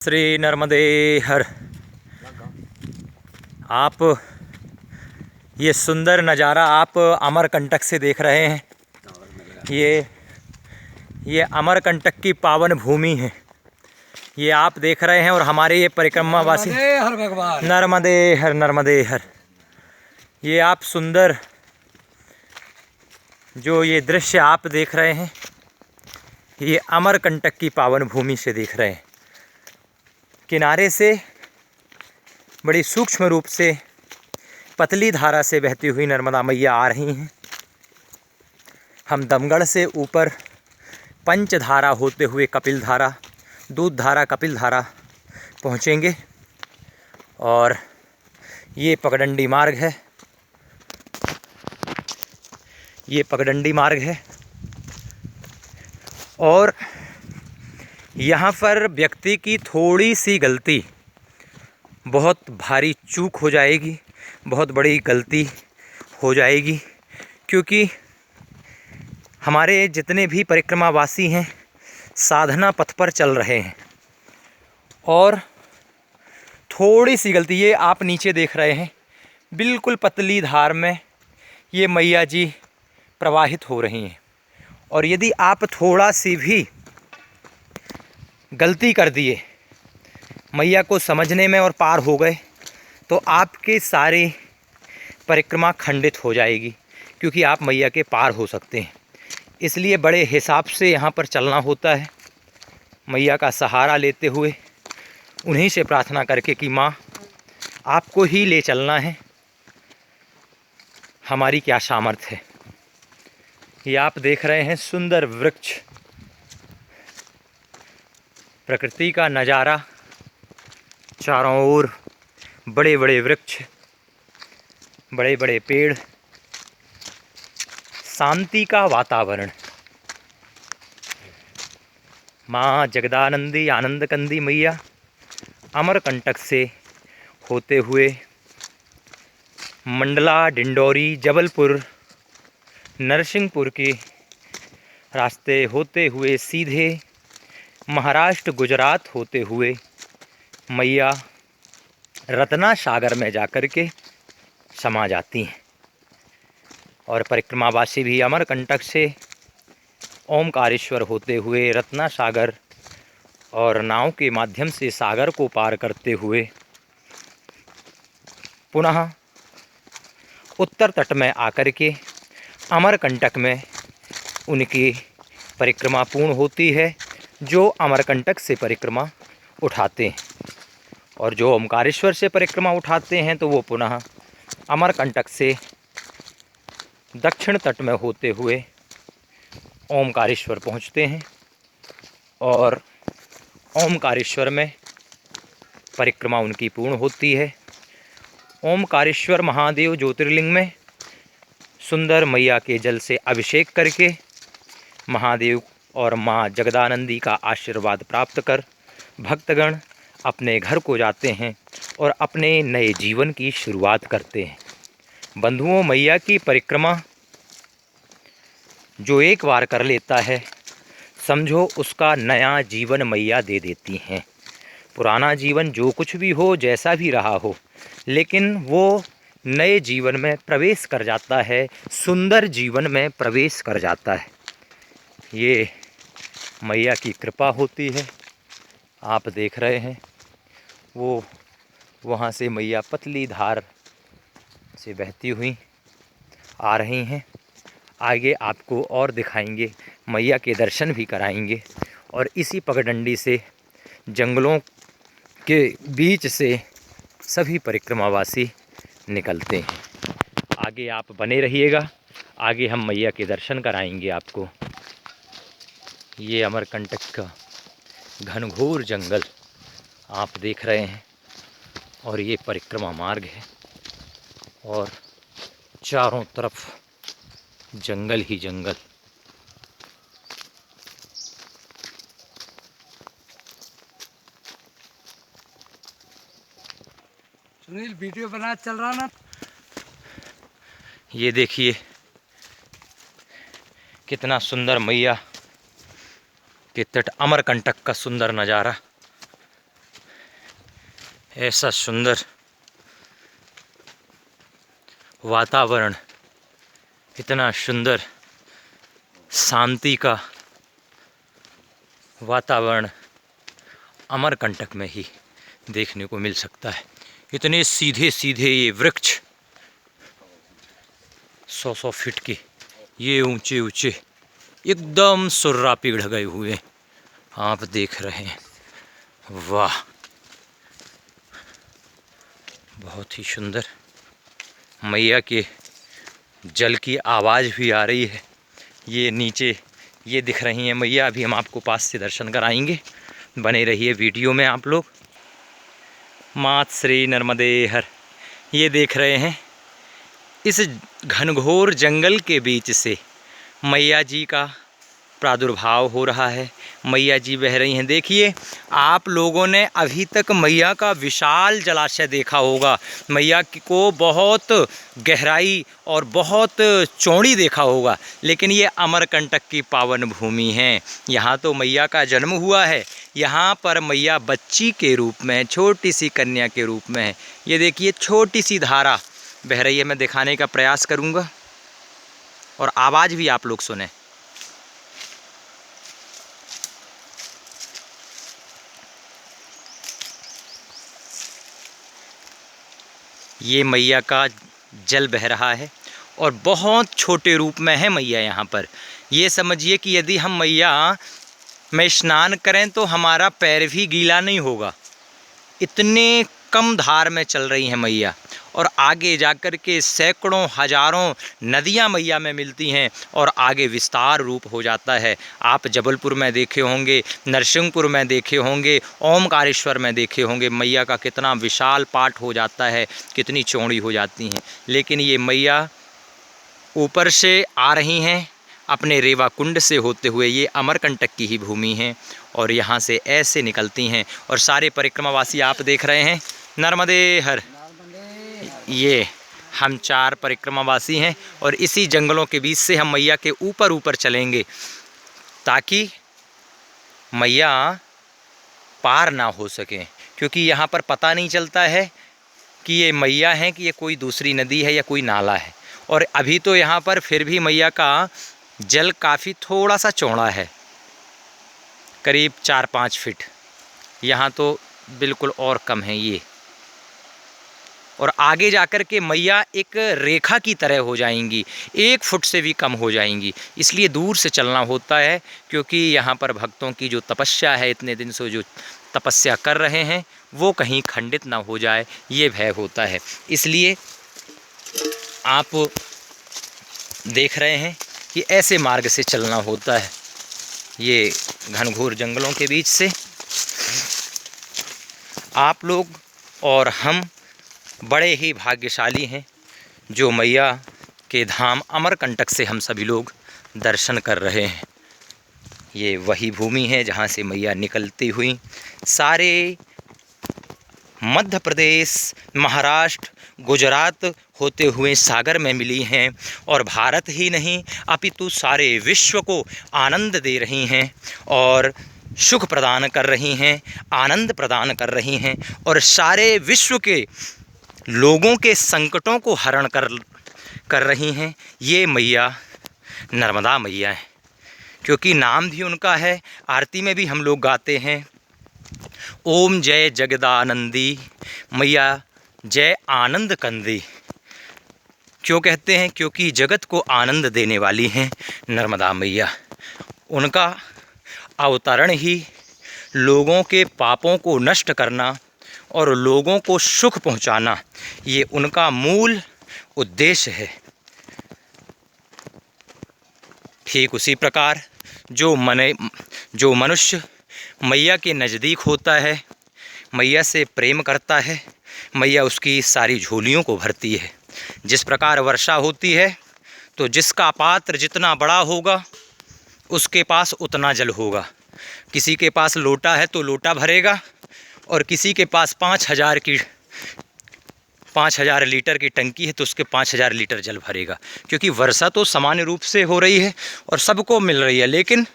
श्री नर्मदे हर। आप ये सुंदर नज़ारा आप अमरकंटक से देख रहे हैं। ये अमरकंटक की पावन भूमि है, ये आप देख रहे हैं। और हमारे ये परिक्रमावासी नर्मदे हर। ये आप सुंदर जो ये दृश्य आप देख रहे हैं, ये अमरकंटक की पावन भूमि से देख रहे हैं। किनारे से बड़ी सूक्ष्म रूप से पतली धारा से बहती हुई नर्मदा मैया आ रही हैं। हम दमगढ़ से ऊपर पंचधारा होते हुए कपिल धारा, दूध धारा, कपिल धारा पहुँचेंगे। और ये पगडंडी मार्ग है, ये पगडंडी मार्ग है। और यहाँ पर व्यक्ति की थोड़ी सी गलती बहुत भारी चूक हो जाएगी, बहुत बड़ी गलती हो जाएगी, क्योंकि हमारे जितने भी परिक्रमावासी हैं साधना पथ पर चल रहे हैं। और थोड़ी सी गलती, ये आप नीचे देख रहे हैं बिल्कुल पतली धार में ये मैया जी प्रवाहित हो रही हैं। और यदि आप थोड़ा सी भी गलती कर दिए मैया को समझने में और पार हो गए तो आपके सारे परिक्रमा खंडित हो जाएगी, क्योंकि आप मैया के पार हो सकते हैं। इसलिए बड़े हिसाब से यहाँ पर चलना होता है, मैया का सहारा लेते हुए, उन्हीं से प्रार्थना करके कि माँ आपको ही ले चलना है, हमारी क्या सामर्थ्य है। ये आप देख रहे हैं सुंदर वृक्ष, प्रकृति का नज़ारा, चारों ओर बड़े बड़े वृक्ष, बड़े बड़े पेड़, शांति का वातावरण। माँ जगदानंदी आनंद कंदी मैया अमरकंटक से होते हुए मंडला, डिंडोरी, जबलपुर, नरसिंहपुर के रास्ते होते हुए सीधे महाराष्ट्र, गुजरात होते हुए मैया रत्ना सागर में जाकर के समा जाती हैं। और परिक्रमावासी भी अमरकंटक से ओमकारेश्वर होते हुए रत्ना सागर और नाव के माध्यम से सागर को पार करते हुए पुनः उत्तर तट में आकर के अमरकंटक में उनकी परिक्रमा पूर्ण होती है। जो अमरकंटक से परिक्रमा उठाते हैं और जो ओमकारेश्वर से परिक्रमा उठाते हैं तो वो पुनः अमरकंटक से दक्षिण तट में होते हुए ओमकारेश्वर पहुंचते हैं। और ओमकारेश्वर में परिक्रमा उनकी पूर्ण होती है। ओमकारेश्वर महादेव ज्योतिर्लिंग में सुंदर मैया के जल से अभिषेक करके महादेव और माँ जगदानंदी का आशीर्वाद प्राप्त कर भक्तगण अपने घर को जाते हैं और अपने नए जीवन की शुरुआत करते हैं। बंधुओं, मैया की परिक्रमा जो एक बार कर लेता है, समझो उसका नया जीवन मैया दे देती हैं। पुराना जीवन जो कुछ भी हो, जैसा भी रहा हो, लेकिन वो नए जीवन में प्रवेश कर जाता है, सुंदर जीवन में प्रवेश कर जाता है। ये मैया की कृपा होती है। आप देख रहे हैं वो वहाँ से मैया पतली धार से बहती हुई आ रही हैं। आगे आपको और दिखाएंगे, मैया के दर्शन भी कराएंगे। और इसी पगडंडी से जंगलों के बीच से सभी परिक्रमावासी निकलते हैं। आगे आप बने रहिएगा, आगे हम मैया के दर्शन कराएंगे आपको। ये अमरकंटक का घनघोर जंगल आप देख रहे हैं और ये परिक्रमा मार्ग है और चारों तरफ जंगल ही जंगल। सुनील, वीडियो बना चल रहा ना। ये देखिए कितना सुंदर मैया के तट, अमरकंटक का सुंदर नज़ारा। ऐसा सुंदर वातावरण, इतना सुंदर शांति का वातावरण अमरकंटक में ही देखने को मिल सकता है। इतने सीधे सीधे ये वृक्ष 100-100 फीट के, ये ऊंचे ऊंचे एकदम सुर्रा पेड़ गए हुए आप देख रहे हैं। वाह, बहुत ही सुंदर। मैया के जल की आवाज़ भी आ रही है। ये नीचे ये दिख रही हैं मैया, अभी हम आपको पास से दर्शन कराएंगे। बने रहिए वीडियो में आप लोग। मात श्री नर्मदे हर। ये देख रहे हैं इस घनघोर जंगल के बीच से मैया जी का प्रादुर्भाव हो रहा है। मैया जी बह रही हैं। देखिए, आप लोगों ने अभी तक मैया का विशाल जलाशय देखा होगा, मैया को बहुत गहराई और बहुत चौड़ी देखा होगा, लेकिन ये अमरकंटक की पावन भूमि है। यहाँ तो मैया का जन्म हुआ है। यहाँ पर मैया बच्ची के रूप में, छोटी सी कन्या के रूप में है। ये देखिए, छोटी सी धारा बह रही है। मैं दिखाने का प्रयास करूँगा और आवाज़ भी आप लोग सुने। ये मैया का जल बह रहा है और बहुत छोटे रूप में है मैया यहाँ पर। ये समझिए कि यदि हम मैया में स्नान करें तो हमारा पैर भी गीला नहीं होगा, इतने कम धार में चल रही हैं मैया। और आगे जाकर के सैकड़ों हजारों नदियाँ मैया में मिलती हैं और आगे विस्तार रूप हो जाता है। आप जबलपुर में देखे होंगे, नरसिंहपुर में देखे होंगे, ओमकारेश्वर में देखे होंगे, मैया का कितना विशाल पाट हो जाता है, कितनी चौड़ी हो जाती हैं। लेकिन ये मैया ऊपर से आ रही हैं अपने रेवा कुंड से होते हुए। ये अमरकंटक की ही भूमि है और यहाँ से ऐसे निकलती हैं। और सारे परिक्रमावासी आप देख रहे हैं, नर्मदे हर। ये हम 4 परिक्रमावासी हैं और इसी जंगलों के बीच से हम मैया के ऊपर ऊपर चलेंगे ताकि मैया पार ना हो सकें, क्योंकि यहाँ पर पता नहीं चलता है कि ये मैया है कि ये कोई दूसरी नदी है या कोई नाला है। और अभी तो यहाँ पर फिर भी मैया का जल काफ़ी थोड़ा सा चौड़ा है, करीब 4-5 फीट। यहाँ तो बिल्कुल और कम है ये। और आगे जाकर के मैया एक रेखा की तरह हो जाएंगी, 1 फुट से भी कम हो जाएंगी। इसलिए दूर से चलना होता है, क्योंकि यहाँ पर भक्तों की जो तपस्या है, इतने दिन से जो तपस्या कर रहे हैं, वो कहीं खंडित ना हो जाए, ये भय होता है। इसलिए आप देख रहे हैं कि ऐसे मार्ग से चलना होता है, ये घनघोर जंगलों के बीच से। आप लोग और हम बड़े ही भाग्यशाली हैं जो मैया के धाम अमरकंटक से हम सभी लोग दर्शन कर रहे हैं। ये वही भूमि है जहाँ से मैया निकलती हुई सारे मध्य प्रदेश, महाराष्ट्र, गुजरात होते हुए सागर में मिली हैं और भारत ही नहीं अपितु सारे विश्व को आनंद दे रही हैं और सुख प्रदान कर रही हैं, आनंद प्रदान कर रही हैं और सारे विश्व के लोगों के संकटों को हरण कर रही हैं। ये मैया नर्मदा मैया है, क्योंकि नाम भी उनका है। आरती में भी हम लोग गाते हैं, ओम जय जगदानंदी मैया जय आनंद कंदी। क्यों कहते हैं? क्योंकि जगत को आनंद देने वाली हैं नर्मदा मैया। उनका अवतरण ही लोगों के पापों को नष्ट करना और लोगों को सुख पहुंचाना, ये उनका मूल उद्देश्य है। ठीक उसी प्रकार जो मनुष्य मैया के नज़दीक होता है, मैया से प्रेम करता है, मैया उसकी सारी झोलियों को भरती है। जिस प्रकार वर्षा होती है तो जिसका पात्र जितना बड़ा होगा उसके पास उतना जल होगा। किसी के पास लोटा है तो लोटा भरेगा और किसी के पास 5000 लीटर की टंकी है तो उसके 5000 लीटर जल भरेगा, क्योंकि वर्षा तो सामान्य रूप से हो रही है और सबको मिल रही है। लेकिन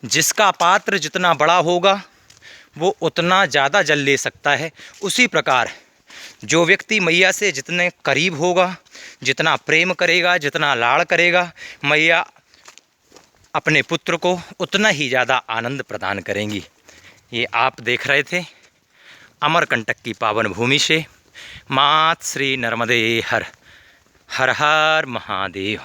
जिसका पात्र जितना बड़ा होगा वो उतना ज़्यादा जल ले सकता है। उसी प्रकार जो व्यक्ति मैया से जितने करीब होगा, जितना प्रेम करेगा, जितना लाड़ करेगा, मैया अपने पुत्र को उतना ही ज़्यादा आनंद प्रदान करेंगी। ये आप देख रहे थे अमरकंटक की पावन भूमि से मात श्री नर्मदे हर हर हर महादेव।